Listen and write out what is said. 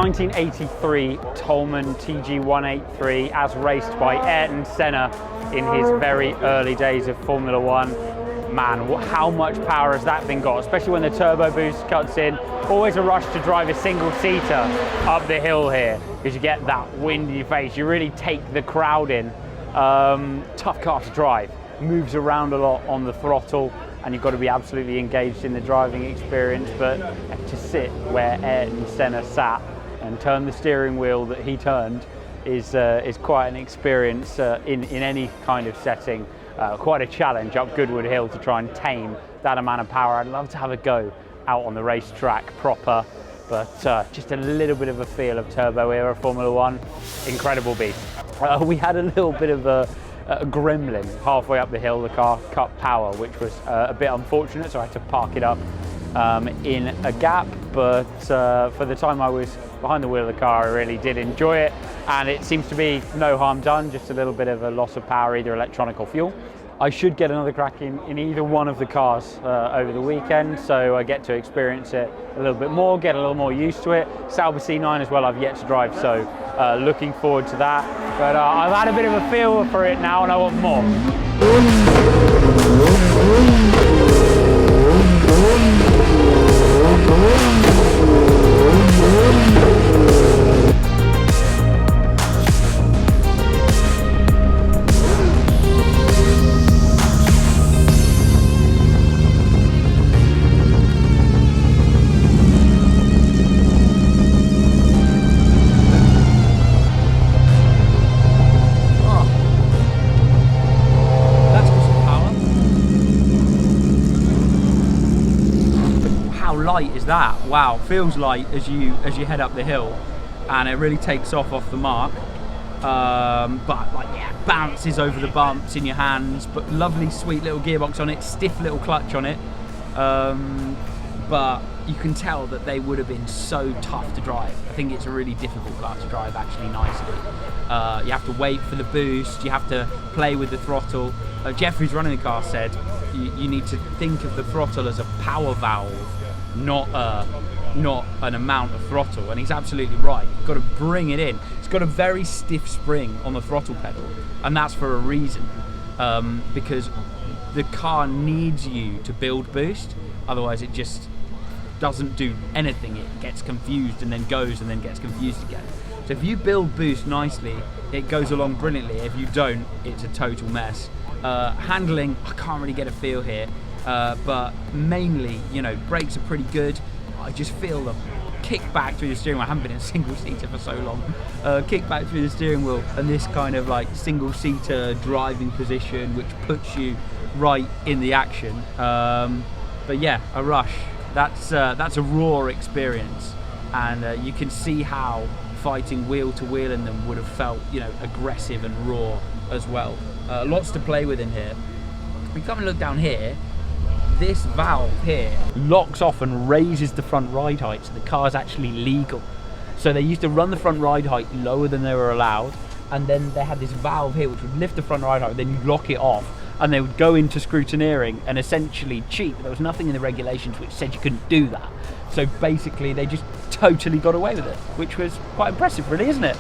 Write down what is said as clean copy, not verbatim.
1983 Toleman TG183 as raced by Ayrton Senna in his very early days of Formula One. Man, how much power has that thing got, especially when the turbo boost cuts in. Always a rush to drive a single seater up the hill here, because you get that wind in your face. You really take the crowd in. Tough car to drive, moves around a lot on the throttle, and you've got to be absolutely engaged in the driving experience. But to sit where Ayrton Senna sat and turn the steering wheel that he turned is quite an experience in any kind of setting. Quite a challenge up Goodwood Hill to try and tame that amount of power. I'd love to have a go out on the racetrack proper, but just a little bit of a feel of turbo era Formula One. Incredible beast. We had a little bit of a gremlin halfway up the hill. The car cut power, which was a bit unfortunate, so I had to park it up in a gap, but for the time I was behind the wheel of the car, I really did enjoy it, and it seems to be no harm done, just a little bit of a loss of power, either electronic or fuel. I should get another crack in either one of the cars over the weekend, so I get to experience it a little bit more, get a little more used to it. Sauber C9 as well I've yet to drive, so looking forward to that. But I've had a bit of a feel for it now and I want more. Light is that? Wow, feels light as you head up the hill, and it really takes off the mark. But like, yeah, bounces over the bumps in your hands, but lovely sweet little gearbox on it, stiff little clutch on it. But you can tell that they would have been so tough to drive. I think it's a really difficult car to drive actually nicely. You have to wait for the boost, you have to play with the throttle. Geoff, who's running the car, said you need to think of the throttle as a power valve, not an amount of throttle, and he's absolutely right. You've got to bring it in. It's got a very stiff spring on the throttle pedal, and that's for a reason, because the car needs you to build boost, otherwise it just doesn't do anything. It gets confused and then goes and then gets confused again. So if you build boost nicely, it goes along brilliantly. If you don't, it's a total mess. Handling, I can't really get a feel here. But mainly, you know, brakes are pretty good. I just feel the kick back through the steering wheel. I haven't been in a single seater for so long. Kick back through the steering wheel, and this kind of like single seater driving position, which puts you right in the action. But yeah, a rush. That's a raw experience, and you can see how fighting wheel to wheel in them would have felt, you know, aggressive and raw as well. Lots to play with in here. We come and look down here. This valve here locks off and raises the front ride height, so the car's actually legal. So they used to run the front ride height lower than they were allowed, and then they had this valve here which would lift the front ride height, then you lock it off, and they would go into scrutineering and essentially cheat. There was nothing in the regulations which said you couldn't do that. So basically they just totally got away with it, which was quite impressive really, isn't it?